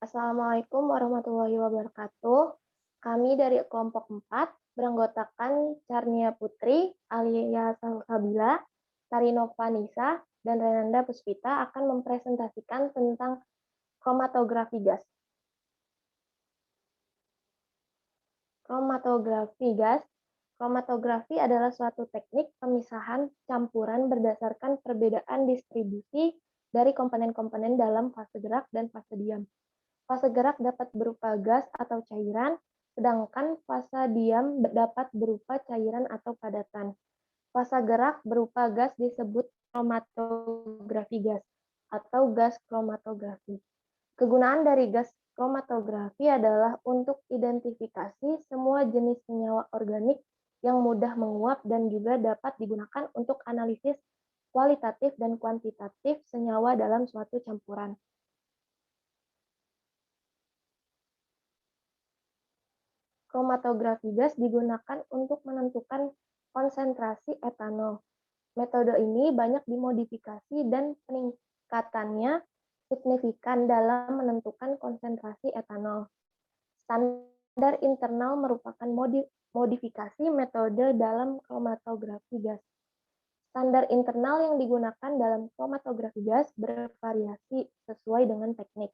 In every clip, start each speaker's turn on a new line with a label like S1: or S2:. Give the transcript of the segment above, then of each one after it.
S1: Assalamualaikum warahmatullahi wabarakatuh. Kami dari kelompok 4 beranggotakan Carnia Putri, Alia Salsabila, Tarinova Nisa, dan Renanda Puspita akan mempresentasikan tentang kromatografi gas. Kromatografi gas. Kromatografi adalah suatu teknik pemisahan campuran berdasarkan perbedaan distribusi dari komponen-komponen dalam fase gerak dan fase diam. Fase gerak dapat berupa gas atau cairan, sedangkan fase diam dapat berupa cairan atau padatan. Fase gerak berupa gas disebut kromatografi gas atau gas kromatografi. Kegunaan dari gas kromatografi adalah untuk identifikasi semua jenis senyawa organik yang mudah menguap dan juga dapat digunakan untuk analisis kualitatif dan kuantitatif senyawa dalam suatu campuran. Kromatografi gas digunakan untuk menentukan konsentrasi etanol. Metode ini banyak dimodifikasi dan peningkatannya signifikan dalam menentukan konsentrasi etanol. Standar internal merupakan modifikasi metode dalam kromatografi gas. Standar internal yang digunakan dalam kromatografi gas bervariasi sesuai dengan teknik,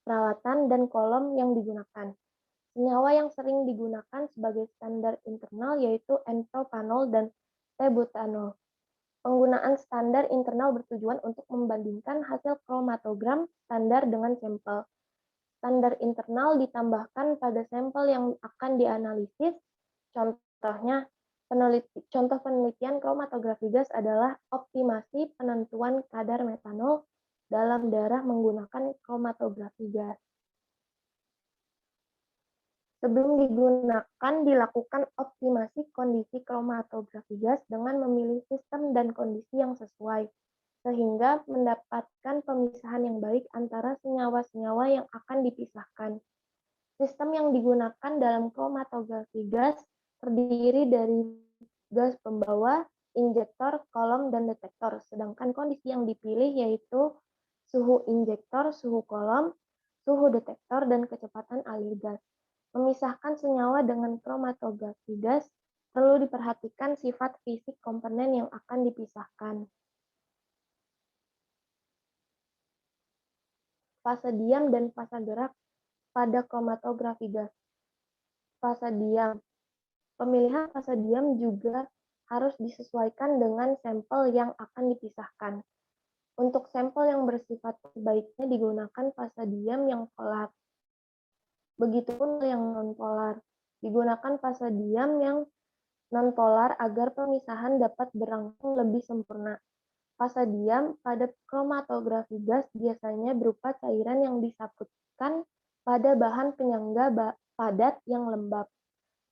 S1: peralatan, dan kolom yang digunakan. Senyawa yang sering digunakan sebagai standar internal yaitu N-propanol dan T-butanol. Penggunaan standar internal bertujuan untuk membandingkan hasil kromatogram standar dengan sampel. Standar internal ditambahkan pada sampel yang akan dianalisis. Contoh penelitian kromatografi gas adalah optimasi penentuan kadar metanol dalam darah menggunakan kromatografi gas. Sebelum digunakan, dilakukan optimasi kondisi kromatografi gas dengan memilih sistem dan kondisi yang sesuai, sehingga mendapatkan pemisahan yang baik antara senyawa-senyawa yang akan dipisahkan. Sistem yang digunakan dalam kromatografi gas terdiri dari gas pembawa, injektor, kolom, dan detektor, sedangkan kondisi yang dipilih yaitu suhu injektor, suhu kolom, suhu detektor, dan kecepatan alir gas. Memisahkan senyawa dengan kromatografi gas, perlu diperhatikan sifat fisik komponen yang akan dipisahkan. Fase diam dan fase gerak pada kromatografi gas. Fase diam. Pemilihan fase diam juga harus disesuaikan dengan sampel yang akan dipisahkan. Untuk sampel yang bersifat sebaiknya digunakan fase diam yang polar. Begitupun yang non-polar. Digunakan fase diam yang non-polar agar pemisahan dapat berlangsung lebih sempurna. Fase diam pada kromatografi gas biasanya berupa cairan yang disangkutkan pada bahan penyangga padat yang lembab.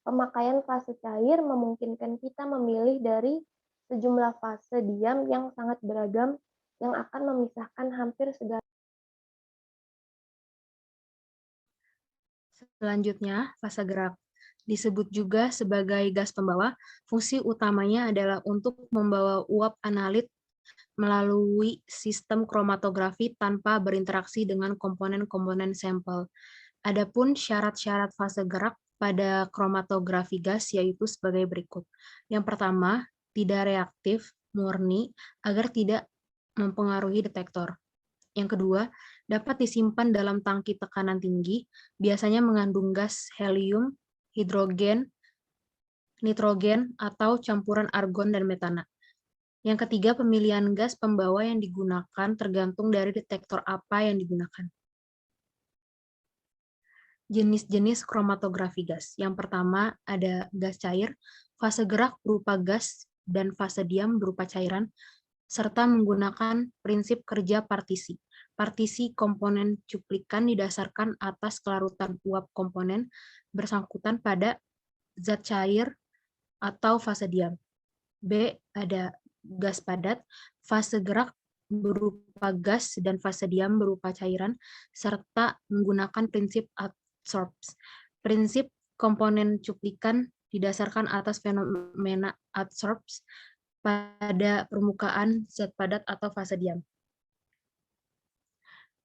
S1: Pemakaian fase cair memungkinkan kita memilih dari sejumlah fase diam yang sangat beragam yang akan memisahkan hampir segala.
S2: Selanjutnya, fase gerak. Disebut juga sebagai gas pembawa, fungsi utamanya adalah untuk membawa uap analit melalui sistem kromatografi tanpa berinteraksi dengan komponen-komponen sampel. Adapun syarat-syarat fase gerak pada kromatografi gas yaitu sebagai berikut. Yang pertama, tidak reaktif, murni, agar tidak mempengaruhi detektor. Yang kedua, dapat disimpan dalam tangki tekanan tinggi, biasanya mengandung gas helium, hidrogen, nitrogen, atau campuran argon dan metana. Yang ketiga, pemilihan gas pembawa yang digunakan tergantung dari detektor apa yang digunakan. Jenis-jenis kromatografi gas. Yang pertama ada gas cair, fase gerak berupa gas dan fase diam berupa cairan, serta menggunakan prinsip kerja partisi. Partisi komponen cuplikan didasarkan atas kelarutan uap komponen bersangkutan pada zat cair atau fase diam. B. Ada gas padat, fase gerak berupa gas dan fase diam berupa cairan, serta menggunakan prinsip adsorbs. Prinsip komponen cuplikan didasarkan atas fenomena adsorbs pada permukaan zat padat atau fase diam.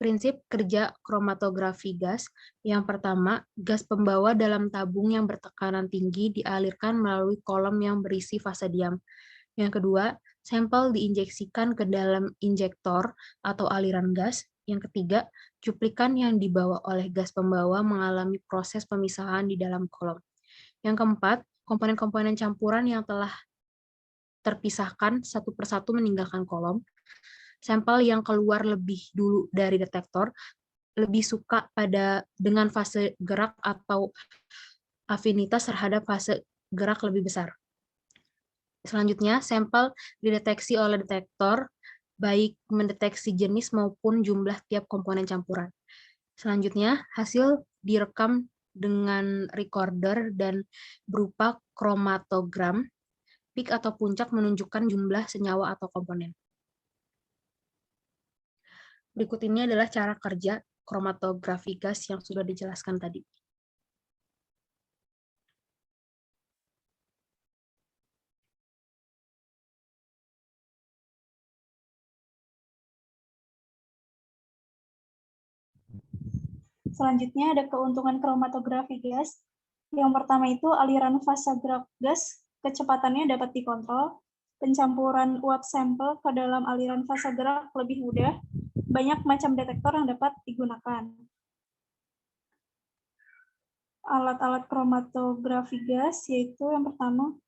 S2: Prinsip kerja kromatografi gas. Yang pertama, gas pembawa dalam tabung yang bertekanan tinggi dialirkan melalui kolom yang berisi fase diam. Yang kedua, sampel diinjeksikan ke dalam injektor atau aliran gas. Yang ketiga, cuplikan yang dibawa oleh gas pembawa mengalami proses pemisahan di dalam kolom. Yang keempat, komponen-komponen campuran yang telah terpisahkan satu persatu meninggalkan kolom. Sampel yang keluar lebih dulu dari detektor lebih suka dengan fase gerak atau afinitas terhadap fase gerak lebih besar. Selanjutnya, sampel dideteksi oleh detektor, baik mendeteksi jenis maupun jumlah tiap komponen campuran. Selanjutnya, hasil direkam dengan recorder dan berupa kromatogram. Peak atau puncak menunjukkan jumlah senyawa atau komponen. Berikut ini adalah cara kerja kromatografi gas yang sudah dijelaskan tadi.
S3: Selanjutnya ada keuntungan kromatografi gas. Yang pertama itu aliran fase gerak gas, kecepatannya dapat dikontrol, pencampuran uap sampel ke dalam aliran fase gerak lebih mudah, banyak macam detektor yang dapat digunakan. Alat-alat kromatografi gas yaitu yang pertama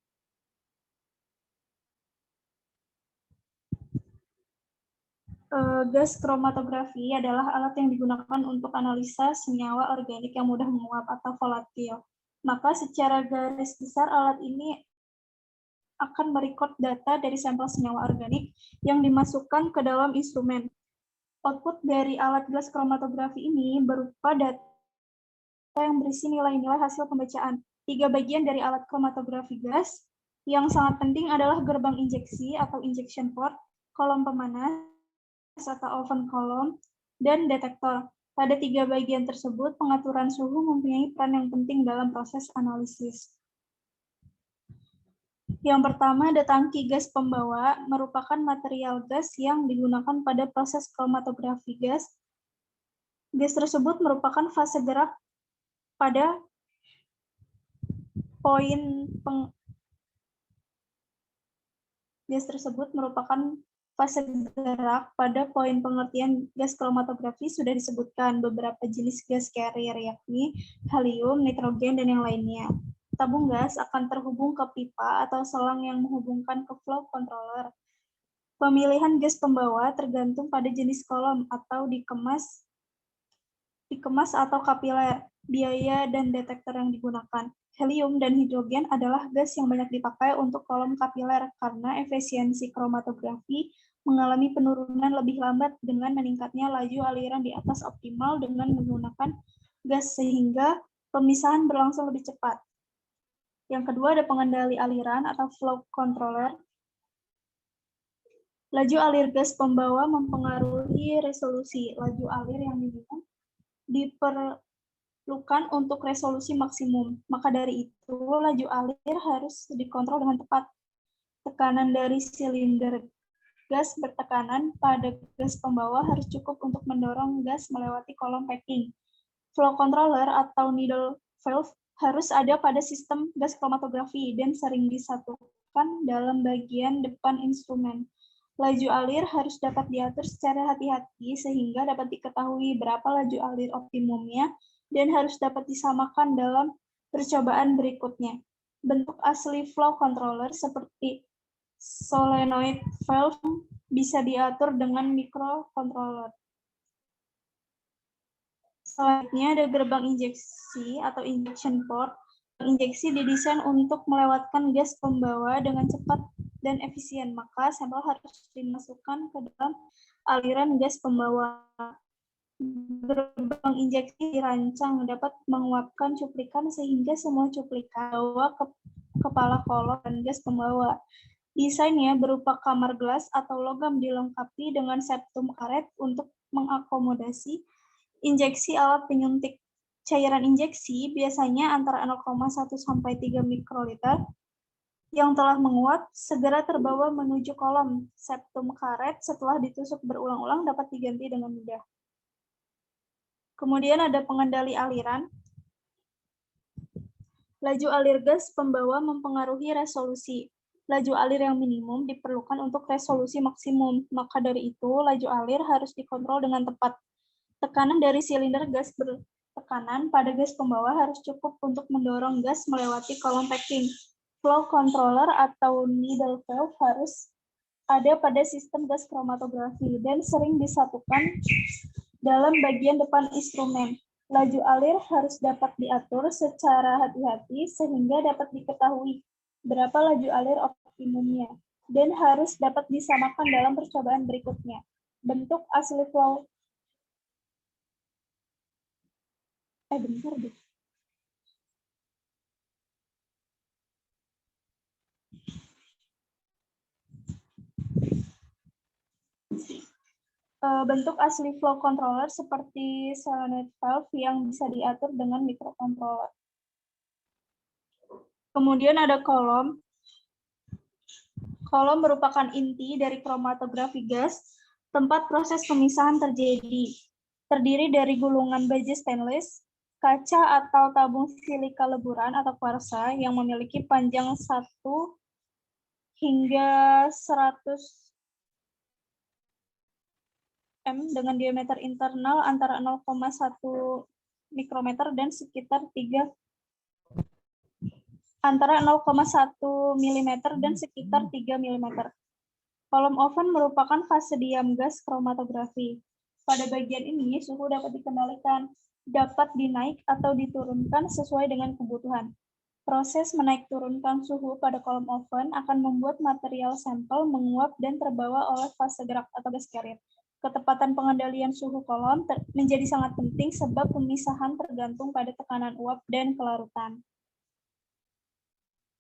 S3: gas kromatografi adalah alat yang digunakan untuk analisa senyawa organik yang mudah menguap atau volatil. Maka secara garis besar alat ini akan merekod data dari sampel senyawa organik yang dimasukkan ke dalam instrumen. Output dari alat gas kromatografi ini berupa data yang berisi nilai-nilai hasil pembacaan. 3 bagian dari alat kromatografi gas. Yang sangat penting adalah gerbang injeksi atau injection port, kolom pemanas atau oven column, dan detektor. Pada 3 bagian tersebut, pengaturan suhu mempunyai peran yang penting dalam proses analisis. Yang pertama, ada tangki gas pembawa, merupakan material gas yang digunakan pada proses kromatografi gas. Gas tersebut merupakan fase gerak pada poin pengertian gas kromatografi sudah disebutkan beberapa jenis gas carrier, yakni helium, nitrogen, dan yang lainnya. Tabung gas akan terhubung ke pipa atau selang yang menghubungkan ke flow controller. Pemilihan gas pembawa tergantung pada jenis kolom atau dikemas atau kapiler, biaya, dan detektor yang digunakan. Helium dan hidrogen adalah gas yang banyak dipakai untuk kolom kapiler karena efisiensi kromatografi mengalami penurunan lebih lambat dengan meningkatnya laju aliran di atas optimal dengan menggunakan gas sehingga pemisahan berlangsung lebih cepat. Yang kedua ada pengendali aliran atau flow controller. Laju alir gas pembawa mempengaruhi resolusi. Laju alir yang diperlukan untuk resolusi maksimum. Maka dari itu, laju alir harus dikontrol dengan tepat. Tekanan dari silinder gas bertekanan pada gas pembawa harus cukup untuk mendorong gas melewati kolom packing. Flow controller atau needle valve harus ada pada sistem gas kromatografi dan sering disatukan dalam bagian depan instrumen. Laju alir harus dapat diatur secara hati-hati sehingga dapat diketahui berapa laju alir optimumnya dan harus dapat disamakan dalam percobaan berikutnya. Bentuk asli flow controller seperti solenoid valve bisa diatur dengan microcontroller. Selanjutnya ada gerbang injeksi atau injection port. Injeksi didesain untuk melewatkan gas pembawa dengan cepat dan efisien, maka sampel harus dimasukkan ke dalam aliran gas pembawa. Gerbang injeksi dirancang dapat menguapkan cuplikan sehingga semua cuplikan bawa ke kepala kolom dan gas pembawa. Desainnya berupa kamar gelas atau logam dilengkapi dengan septum karet untuk mengakomodasi injeksi alat penyuntik. Cairan injeksi biasanya antara 0,1 sampai 3 mikroliter yang telah menguap segera terbawa menuju kolom. Septum karet setelah ditusuk berulang-ulang dapat diganti dengan mudah. Kemudian ada pengendali aliran. Laju alir gas pembawa mempengaruhi resolusi. Laju alir yang minimum diperlukan untuk resolusi maksimum. Maka dari itu, laju alir harus dikontrol dengan tepat. Tekanan dari silinder gas bertekanan pada gas pembawa harus cukup untuk mendorong gas melewati kolom packing. Flow controller atau needle valve harus ada pada sistem gas kromatografi dan sering disatukan dalam bagian depan instrumen. Laju alir harus dapat diatur secara hati-hati sehingga dapat diketahui berapa laju alir optimumnya dan harus dapat disamakan dalam percobaan berikutnya. Bentuk asli flow bentar deh. Bentuk asli flow controller seperti solenoid valve yang bisa diatur dengan microcontroller. Kemudian ada kolom. Kolom merupakan inti dari kromatografi gas, tempat proses pemisahan terjadi. Terdiri dari gulungan baja stainless, kaca atau tabung silika leburan atau kuarsa yang memiliki panjang 1 hingga 100 m dengan diameter internal antara 0,1 mikrometer dan sekitar 3 antara 0,1 mm dan sekitar 3 mm. Kolom oven merupakan fase diam gas kromatografi. Pada bagian ini, suhu dapat dikendalikan, dapat dinaik atau diturunkan sesuai dengan kebutuhan. Proses menaik turunkan suhu pada kolom oven akan membuat material sampel menguap dan terbawa oleh fase gerak atau gas carrier. Ketepatan pengendalian suhu kolom menjadi sangat penting sebab pemisahan tergantung pada tekanan uap dan kelarutan.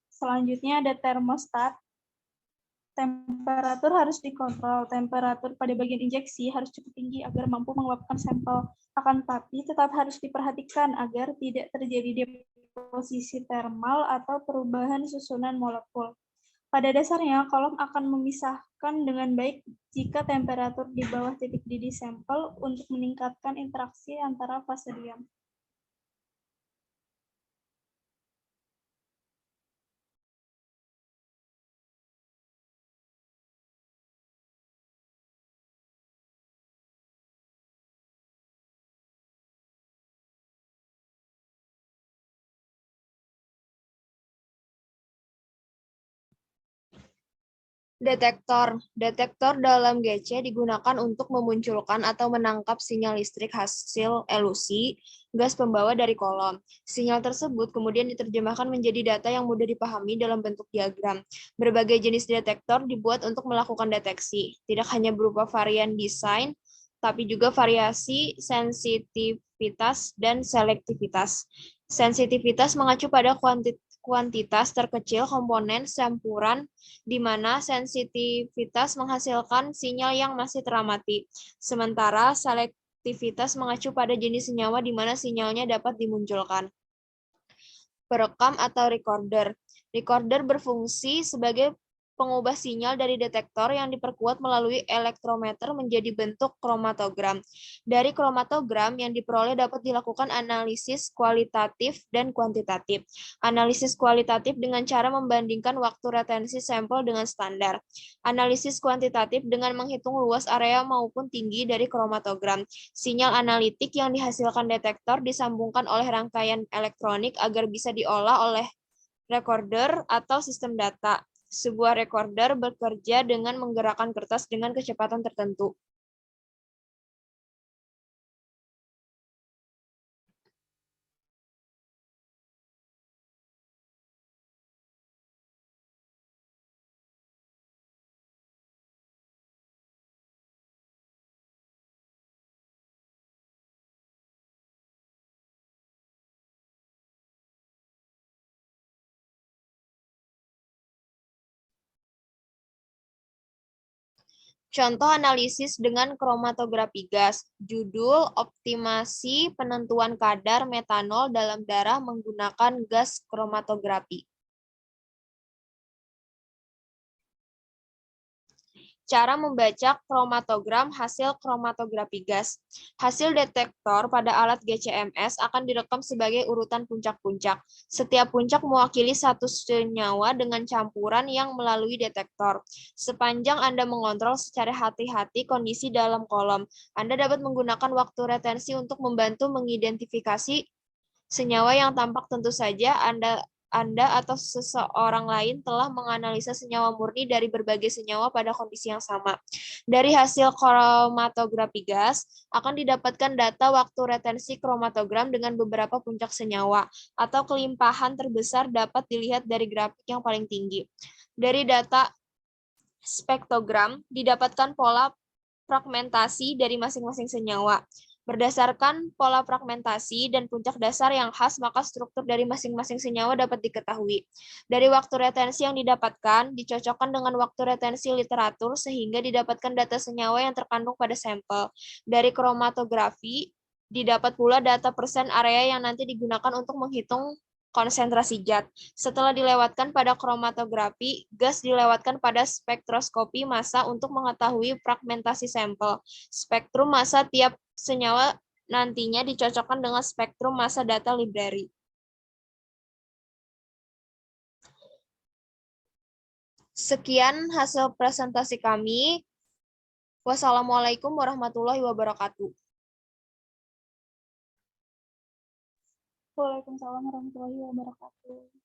S3: Selanjutnya ada termostat. Temperatur harus dikontrol. Temperatur pada bagian injeksi harus cukup tinggi agar mampu menguapkan sampel. Akan tetapi tetap harus diperhatikan agar tidak terjadi deposisi termal atau perubahan susunan molekul. Pada dasarnya, kolom akan memisahkan dengan baik jika temperatur di bawah titik didih sampel untuk meningkatkan interaksi antara fase diam.
S2: Detektor. Detektor dalam GC digunakan untuk memunculkan atau menangkap sinyal listrik hasil elusi gas pembawa dari kolom. Sinyal tersebut kemudian diterjemahkan menjadi data yang mudah dipahami dalam bentuk diagram. Berbagai jenis detektor dibuat untuk melakukan deteksi, tidak hanya berupa varian desain, tapi juga variasi sensitivitas dan selektivitas. Sensitivitas mengacu pada kuantitas terkecil komponen campuran di mana sensitivitas menghasilkan sinyal yang masih teramati. Sementara selektivitas mengacu pada jenis senyawa di mana sinyalnya dapat dimunculkan. Perekam atau recorder. Recorder berfungsi sebagai pengubah sinyal dari detektor yang diperkuat melalui elektrometer menjadi bentuk kromatogram. Dari kromatogram yang diperoleh dapat dilakukan analisis kualitatif dan kuantitatif. Analisis kualitatif dengan cara membandingkan waktu retensi sampel dengan standar. Analisis kuantitatif dengan menghitung luas area maupun tinggi dari kromatogram. Sinyal analitik yang dihasilkan detektor disambungkan oleh rangkaian elektronik agar bisa diolah oleh recorder atau sistem data. Sebuah recorder bekerja dengan menggerakkan kertas dengan kecepatan tertentu. Contoh analisis dengan kromatografi gas. Judul optimasi penentuan kadar metanol dalam darah menggunakan gas kromatografi.
S4: Cara membaca kromatogram hasil kromatografi gas. Hasil detektor pada alat GCMS akan direkam sebagai urutan puncak-puncak. Setiap puncak mewakili satu senyawa dengan campuran yang melalui detektor. Sepanjang Anda mengontrol secara hati-hati kondisi dalam kolom, Anda dapat menggunakan waktu retensi untuk membantu mengidentifikasi senyawa yang tampak. Tentu saja Anda atau seseorang lain telah menganalisa senyawa murni dari berbagai senyawa pada kondisi yang sama. Dari hasil kromatografi gas, akan didapatkan data waktu retensi kromatogram dengan beberapa puncak senyawa, atau kelimpahan terbesar dapat dilihat dari grafik yang paling tinggi. Dari data spektrogram, didapatkan pola fragmentasi dari masing-masing senyawa. Berdasarkan pola fragmentasi dan puncak dasar yang khas, maka struktur dari masing-masing senyawa dapat diketahui. Dari waktu retensi yang didapatkan, dicocokkan dengan waktu retensi literatur sehingga didapatkan data senyawa yang terkandung pada sampel. Dari kromatografi, didapat pula data persen area yang nanti digunakan untuk menghitung konsentrasi zat. Setelah dilewatkan pada kromatografi, gas dilewatkan pada spektroskopi massa untuk mengetahui fragmentasi sampel. Spektrum massa tiap senyawa nantinya dicocokkan dengan spektrum massa data library. Sekian hasil presentasi kami. Wassalamualaikum warahmatullahi wabarakatuh.
S3: Waalaikumsalam warahmatullahi wabarakatuh.